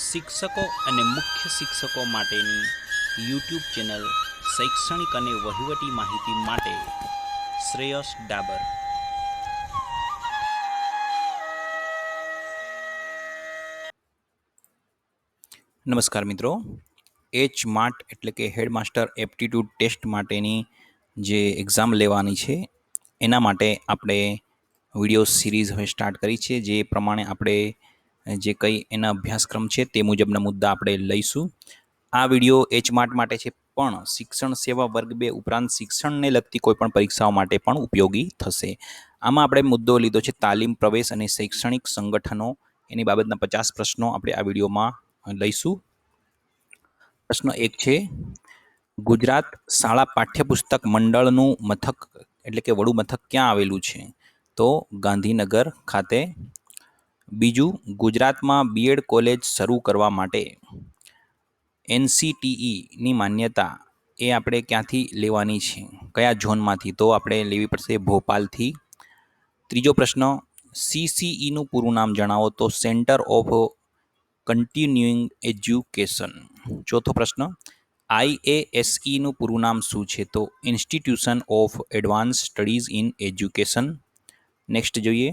શિક્ષકો અને મુખ્ય શિક્ષકો માટેની યુટ્યુબ ચેનલ શૈક્ષણિક અને વહીવટી માહિતી માટે શ્રેયસ ડાબર. નમસ્કાર મિત્રો, એચ-માટ એટલે કે હેડમાસ્ટર એપ્ટિટ્યૂડ ટેસ્ટ માટેની જે એક્ઝામ લેવાની છે એના માટે આપણે વિડીયો સિરીઝ હવે સ્ટાર્ટ કરી છે. જે પ્રમાણે આપણે જે કંઈ એના અભ્યાસક્રમ છે તે મુજબના મુદ્દા આપણે લઈશું. આ વિડીયો એચ-માટ માટે છે, પણ શિક્ષણ સેવા વર્ગ 2 ઉપરાંત શિક્ષણને લગતી કોઈપણ પરીક્ષાઓ માટે પણ ઉપયોગી થશે. આમાં આપણે મુદ્દો લીધો છે તાલીમ, પ્રવેશ અને શૈક્ષણિક સંગઠનો. એની બાબતના 50 પ્રશ્નો આપણે આ વિડીયોમાં લઈશું. પ્રશ્ન 1 છે, ગુજરાત શાળા પાઠ્યપુસ્તક મંડળનું મથક એટલે કે વડું મથક ક્યાં આવેલું છે? તો ગાંધીનગર ખાતે. બીજું, ગુજરાતમાં બીએડ કોલેજ શરૂ કરવા માટે NCTEની માન્યતા એ આપણે ક્યાંથી લેવાની છે? કયા ઝોનમાંથી? તો આપણે લેવી પડશે ભોપાલથી. ત્રીજો પ્રશ્ન, CCEનું પૂરું નામ જણાવો. તો સેન્ટર ઓફ કન્ટિન્યુઇંગ એજ્યુકેશન. ચોથો પ્રશ્ન, IASEનું પૂરું નામ શું છે? તો institution of advance studies in education. Next જોઈએ,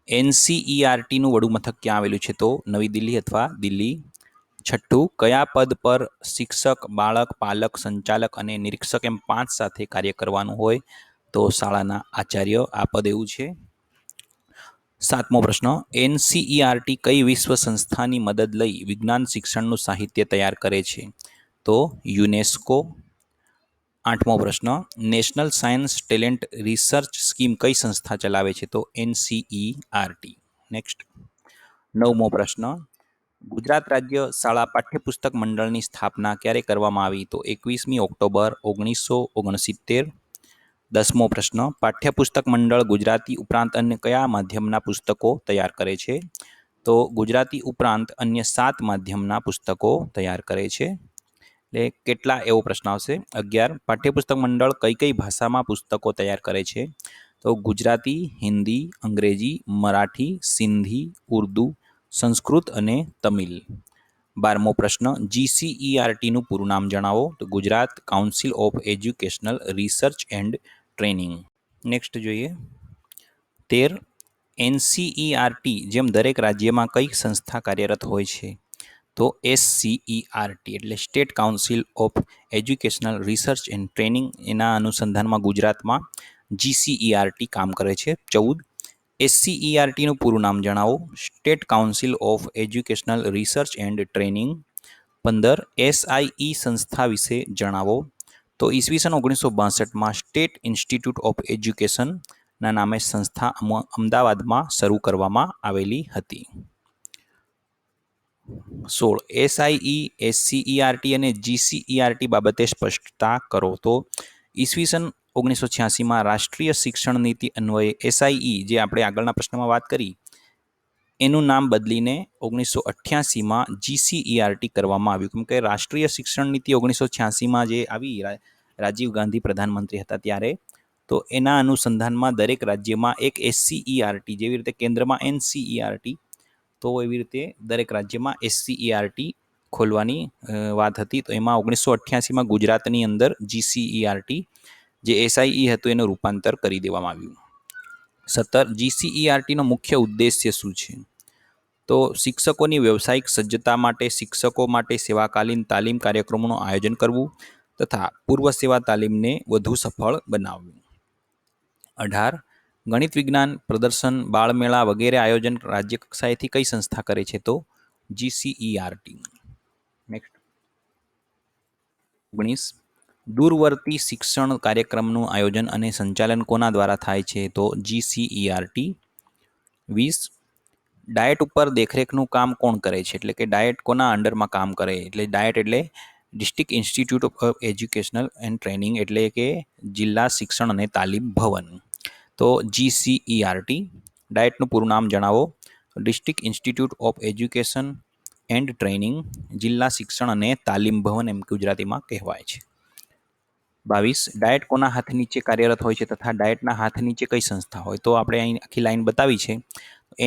NCERTનું વડું મથક ક્યાં આવેલું છે? તો નવી દિલ્હી અથવા દિલ્હી. છઠ્ઠું, કયા પદ પર શિક્ષક, બાળક, પાલક, સંચાલક અને નિરીક્ષક એમ 5 સાથે કાર્ય કરવાનું હોય? તો શાળાના આચાર્ય આ પદ એવું છે. સાતમો પ્રશ્ન, NCERT કઈ વિશ્વ સંસ્થાની મદદ લઈ વિજ્ઞાન શિક્ષણનું સાહિત્ય તૈયાર કરે છે? તો યુનેસ્કો. આઠમો પ્રશ્ન, national science talent research scheme કઈ સંસ્થા ચલાવે છે? તો NCERT. નેક્સ્ટ. નવમો પ્રશ્ન, ગુજરાત રાજ્ય શાળા પાઠ્યપુસ્તક મંડળની સ્થાપના ક્યારે કરવામાં આવી? તો 21મી ઓક્ટોબર 1969. 10મો પ્રશ્ન, પાઠ્યપુસ્તક મંડળ ગુજરાતી ઉપરાંત અન્ય કયા માધ્યમના પુસ્તકો તૈયાર કરે છે? તો ગુજરાતી ઉપરાંત અન્ય 7 માધ્યમના પુસ્તકો તૈયાર કરે છે. એટલે કેટલા એવો પ્રશ્ન આવશે. 11, પાઠ્યપુસ્તક મંડળ કઈ કઈ ભાષામાં પુસ્તકો તૈયાર કરે છે? તો ગુજરાતી, હિન્દી, અંગ્રેજી, મરાઠી, સિંધી, ઉર્દુ, સંસ્કૃત અને તમિલ. 12મો પ્રશ્ન, GCERTનું પૂરું નામ જણાવો. તો Gujarat council of educational research and training. Next જોઈએ, 13, NCERT જેમ દરેક રાજ્યમાં કઈ સંસ્થા કાર્યરત હોય છે? તો SCERT એટલે state council of educational research and training. એના અનુસંધાનમાં ગુજરાતમાં GCERT કામ કરે છે. 14, SCERTનું પૂરું નામ જણાવો. State council of educational research and training. 15, SIE સંસ્થા વિશે જણાવો. તો ઈસવીસન 1962માં સ્ટેટ ઇન્સ્ટિટ્યૂટ ઓફ એજ્યુકેશનના નામે સંસ્થા અમદાવાદમાં શરૂ કરવામાં આવેલી હતી. 16, SIE, SCERT અને GCERT બાબતે સ્પષ્ટતા કરો. તો ઈસવીસન 1986માં રાષ્ટ્રીય શિક્ષણ નીતિ અન્વયે SIE, જે આપણે આગળના પ્રશ્નમાં વાત કરી, એનું નામ બદલીને 1988માં GCERT કરવામાં આવ્યું. કેમ કે રાષ્ટ્રીય શિક્ષણ નીતિ 1986માં જે આવી, રાજીવ ગાંધી પ્રધાનમંત્રી હતા ત્યારે, તો એના અનુસંધાનમાં દરેક રાજ્યમાં એક SCERT, જેવી રીતે કેન્દ્રમાં NCERT, તો એવી રીતે દરેક રાજ્યમાં SCERT ખોલવાની વાત હતી. તો એમાં 1988માં ગુજરાતની અંદર GCERT, જે SIE હતું, એનું રૂપાંતર કરી દેવામાં આવ્યું. 17, GCERTનો મુખ્ય ઉદ્દેશ્ય શું છે? તો શિક્ષકોની વ્યવસાયિક સજ્જતા માટે શિક્ષકો માટે સેવાકાલીન તાલીમ કાર્યક્રમોનું આયોજન કરવું તથા પૂર્વ સેવા તાલીમને વધુ સફળ બનાવવું. 18, ગણિત વિજ્ઞાન પ્રદર્શન, બાળમેળા વગેરે આયોજન રાજ્ય કક્ષાએથી કઈ સંસ્થા કરે છે? તો GCERT. નેક્સ્ટ. 19, દૂરવર્તી શિક્ષણ કાર્યક્રમનું આયોજન અને સંચાલન કોના દ્વારા થાય છે? તો GCERT. 20, ડાયટ ઉપર દેખરેખનું કામ કોણ કરે છે? એટલે કે ડાયટ કોના અંડરમાં કામ કરે? એટલે ડાયટ એટલે district institute of educational and training, એટલે કે જિલ્લા શિક્ષણ અને તાલીમ ભવન. તો GCERT. ડાયટનું પૂરું નામ જણાવો. District institute of education and training, જિલ્લા શિક્ષણ અને તાલીમ ભવન એમ ગુજરાતીમાં કહેવાય છે. 22, ડાયટ કોના હાથ નીચે કાર્યરત હોય છે તથા ડાયટના હાથ નીચે કઈ સંસ્થા હોય? તો આપણે અહીં આખી લાઈન બતાવી છે.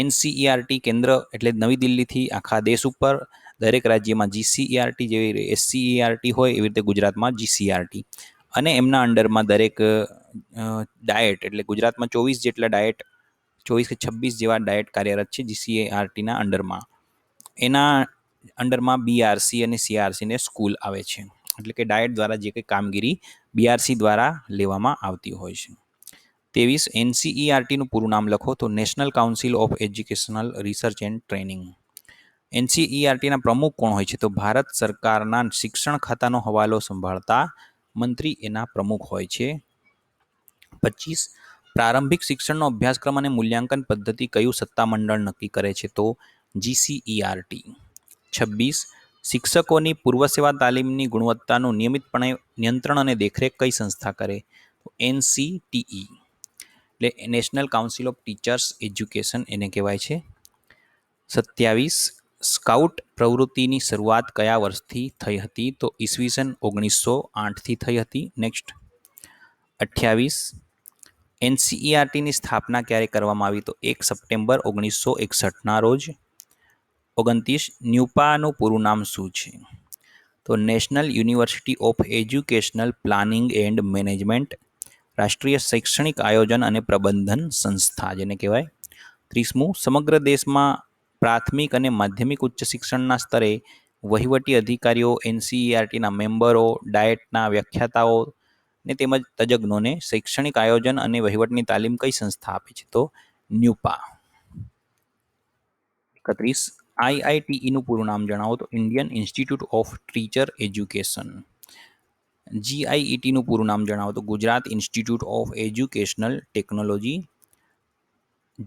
NCERT કેન્દ્ર એટલે નવી દિલ્હીથી આખા દેશ ઉપર, દરેક રાજ્યમાં GCERT જેવી SCERT હોય એવી રીતે ગુજરાતમાં GCERT, અને એમના અંડરમાં દરેક ડાયટ એટલે ગુજરાતમાં 24 જેટલા ડાયટ, 24 કે 26 જેવા ડાયટ કાર્યરત છે GCERTના અંડરમાં. એના અંડરમાં BRC અને CRC ને સ્કૂલ આવે છે, એટલે કે ડાયટ દ્વારા જે કંઈ કામગીરી BRC દ્વારા લેવામાં આવતી હોય છે. 23 NCERTનું પૂરું નામ લખો તો national council of educational research and training. NCERTના પ્રમુખ કોણ હોય છે તો ભારત સરકારના શિક્ષણ ખાતાનો હવાલો સંભાળતા મંત્રી એના પ્રમુખ હોય છે. 25 પ્રારંભિક શિક્ષણનો અભ્યાસક્રમ અને મૂલ્યાંકન પદ્ધતિ કયું સત્તામંડળ નક્કી કરે છે તો GCERT. 26 શિક્ષકોની પૂર્વ સેવા તાલીમની ગુણવત્તાનું નિયમિતપણે નિયંત્રણ અને દેખરેખ કઈ સંસ્થા કરે તો NCTE એટલે national council of teachers education એને કહેવાય છે. 27 સ્કાઉટ પ્રવૃત્તિની શરૂઆત કયા વર્ષથી થઈ હતી તો ઈસવીસન 1908થી થઈ હતી. નેક્સ્ટ 28 NCERTની સ્થાપના ક્યારે કરવામાં આવી તો 1 સપ્ટેમ્બર 1961ના રોજ. 29 ન્યુપાનું પૂરું નામ શું છે તો national university of educational planning and management, રાષ્ટ્રીય શૈક્ષણિક આયોજન અને પ્રબંધન સંસ્થા જેને કહેવાય. 30મું સમગ્ર દેશમાં પ્રાથમિક અને માધ્યમિક ઉચ્ચ શિક્ષણના સ્તરે વહીવટી અધિકારીઓ, NCERTના મેમ્બરો, ડાયટના વ્યાખ્યાતાઓ ને તેમજ તજજ્ઞોને શૈક્ષણિક આયોજન અને વહીવટની તાલીમ કઈ સંસ્થા આપે છે તો ન્યુપા. 31 IITEનું પૂરું નામ જણાવો તો Indian institute of teacher education. GIETનું પૂરું નામ જણાવો તો Gujarat institute of educational technology.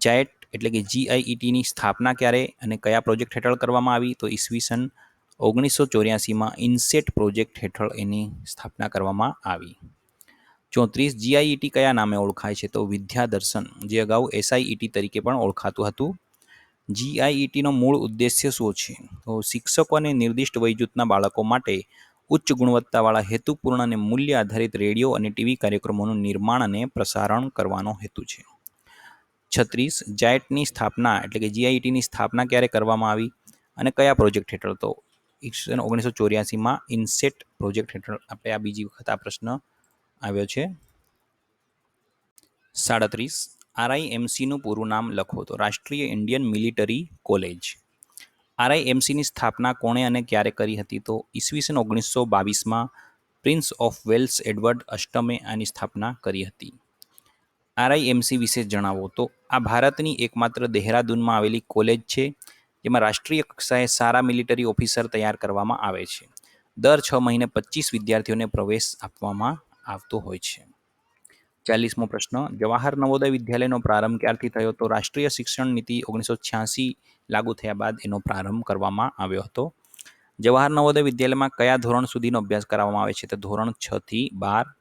જેટ એટલે કે GIETની સ્થાપના ક્યારે અને કયા પ્રોજેક્ટ હેઠળ કરવામાં આવી તો ઈસવીસન 1984માં ઇનસેટ પ્રોજેક્ટ હેઠળ એની સ્થાપના કરવામાં આવી. 34 GIET કયા નામે ઓળખાય છે તો વિદ્યાદર્શન, જે અગાઉ SIET તરીકે પણ ઓળખાતું હતું. GIETનો મૂળ ઉદ્દેશ્ય શું છે તો શિક્ષકો અને નિર્દિષ્ટ વયજૂથના બાળકો માટે ઉચ્ચ ગુણવત્તાવાળા હેતુપૂર્ણ અને મૂલ્ય આધારિત રેડિયો અને ટીવી કાર્યક્રમોનું નિર્માણ અને પ્રસારણ કરવાનો હેતુ છે. 36 જેટની સ્થાપના એટલે કે GIETની સ્થાપના ક્યારે કરવામાં આવી અને કયા પ્રોજેક્ટ હેઠળ તો 1984માં ઇનસેટ પ્રોજેક્ટ હેઠળ. આપણે આ બીજી વખત આ પ્રશ્ન આવ્યો છે. 37 RIMCનું પૂરું નામ લખો તો રાષ્ટ્રીય ઇન્ડિયન મિલિટરી કોલેજ. RIMCની સ્થાપના કોણે અને ક્યારે કરી હતી તો ઈસવીસન 1922માં પ્રિન્સ ઓફ વેલ્સ એડવર્ડ અષ્ટમે આની સ્થાપના કરી હતી. RIMC વિશે જણાવો તો આ ભારતની એકમાત્ર દહેરાદૂનમાં આવેલી કોલેજ છે જેમાં રાષ્ટ્રીય કક્ષાએ સારા મિલિટરી ઓફિસર તૈયાર કરવામાં આવે છે. દર 6 મહિને 25 વિદ્યાર્થીઓને પ્રવેશ આપવામાં આવતો હોય છે. 40મો પ્રશ્ન જવાહર નવોદય વિદ્યાલયનો પ્રારંભ ક્યારથી થયો તો રાષ્ટ્રીય શિક્ષણ નીતિ 1986 લાગુ થયા બાદ એનો પ્રારંભ કરવામાં આવ્યો હતો. જવાહર નવોદય વિદ્યાલયમાં કયા ધોરણ સુધીનો અભ્યાસ કરાવવામાં આવે છે તો ધોરણ 6 થી 12.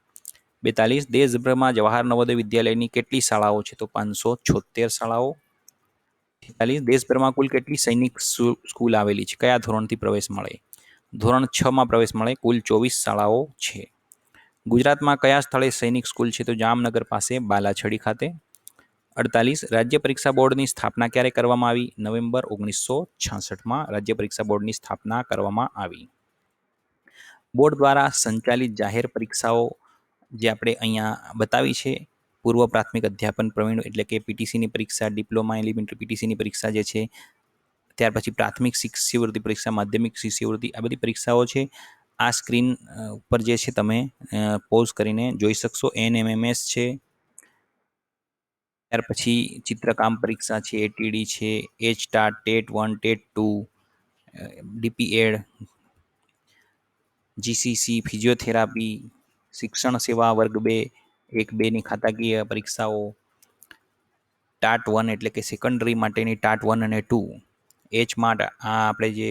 42 દેશભરમાં જવાહર નવોદય વિદ્યાલયની કેટલી શાળાઓ છે તો 576 શાળાઓ. 46 દેશભરમાં કુલ કેટલી સૈનિક સ્કૂલ આવેલી છે, કયા ધોરણથી પ્રવેશ મળે ધોરણ 6માં પ્રવેશ મળે. કુલ 24 શાળાઓ છે. ગુજરાતમાં કયા સ્થળે સૈનિક સ્કૂલ છે તો જામનગર પાસે બાલાછડી ખાતે. 48 રાજ્ય પરીક્ષા બોર્ડની સ્થાપના ક્યારે કરવામાં આવી નવેમ્બર 1966માં રાજ્ય પરીક્ષા બોર્ડની સ્થાપના કરવામાં આવી. બોર્ડ દ્વારા સંચાલિત જાહેર પરીક્ષાઓ જે આપણે અહીંયા બતાવી છે પૂર્વ પ્રાથમિક અધ્યાપન પ્રવીણ એટલે કે PTCની પરીક્ષા, ડિપ્લોમા એલિમેન્ટરી PTCની પરીક્ષા જે છે, ત્યાર પછી પ્રાથમિક શિષ્યવૃત્તિ પરીક્ષા, માધ્યમિક શિષ્યવૃત્તિ, આ બધી પરીક્ષાઓ છે. આ સ્ક્રીન ઉપર જે છે તમે પોઝ કરીને જોઈ શકશો. NMMS છે, ત્યાર પછી ચિત્રકામ પરીક્ષા છે, ATD છે, HTAT, TET1, TET2, DPED, GCC, physiotherapy, શિક્ષણ સેવા વર્ગ 2, 1-2ની ખાતાકીય પરીક્ષાઓ, TAT1 એટલે કે સેકન્ડરી માટેની TAT1 અને 2, HMAT આ આપણે જે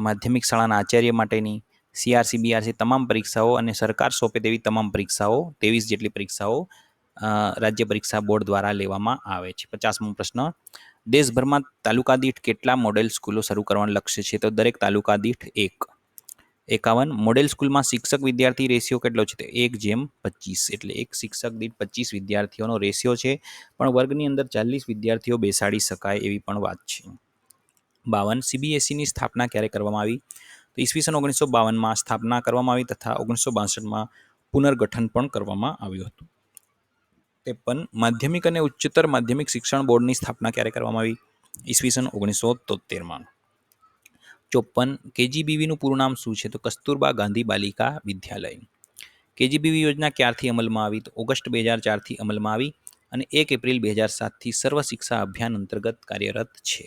માધ્યમિક શાળાના આચાર્ય માટેની, CRC BRC તમામ પરીક્ષાઓ અને સરકાર સોંપે તેવી તમામ પરીક્ષાઓ 23 જેટલી પરીક્ષાઓ રાજ્ય પરીક્ષા બોર્ડ દ્વારા લેવામાં આવે છે. 50મો પ્રશ્ન દેશભરમાં તાલુકા દીઠ કેટલા મોડેલ સ્કૂલો શરૂ કરવાનું લક્ષ્ય છે તો દરેક તાલુકા દીઠ 1. 51 મોડેલ સ્કૂલમાં શિક્ષક વિદ્યાર્થી રેશિયો કેટલો છે? તો 1:25, એટલે એક શિક્ષક દીઠ 25 વિદ્યાર્થીઓનો રેશિયો છે, પણ વર્ગની અંદર 40 વિદ્યાર્થીઓ બેસાડી શકાય એવી પણ વાત છે. 52 સીબીએસઈની સ્થાપના ક્યારે કરવામાં આવી? તો ઈસવીસન 1952માં સ્થાપના કરવામાં આવી તથા 1962માં પુનર્ગઠન પણ કરવામાં આવ્યું હતું. 53 માધ્યમિક અને ઉચ્ચતર માધ્યમિક શિક્ષણ બોર્ડની સ્થાપના ક્યારે કરવામાં આવી? ઈસવીસન 1973માં. 54 કેજીબીવીનું પૂરું નામ શું છે? તો કસ્તુરબા ગાંધી બાલિકા વિદ્યાલય. કેજીબીવી યોજના ક્યારથી અમલમાં આવી? તો ઓગસ્ટ 2004થી અમલમાં આવી અને 1 એપ્રિલ 2007થી સર્વ શિક્ષા અભિયાન અંતર્ગત કાર્યરત છે.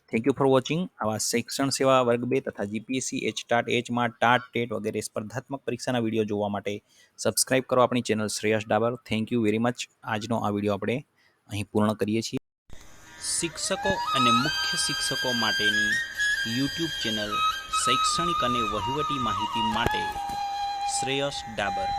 Thank you for watching. આવા શિક્ષણ સેવા વર્ગ 2 તથા જીપીએસસી, એચટાટ, એચમાટ, ટાટ, ટેટ વગેરે સ્પર્ધાત્મક પરીક્ષાના વિડીયો જોવા માટે સબસ્ક્રાઇબ કરો આપણી channel Shreyas Dabur. Thank you very much. આજનો આ વિડીયો આપણે અહીં પૂર્ણ કરીએ છીએ. શિક્ષકો અને મુખ્ય શિક્ષકો માટેની યુટ્યુબ ચેનલ શૈક્ષણિક અને વહીવટી માહિતી માટે શ્રેયસ ડાબર.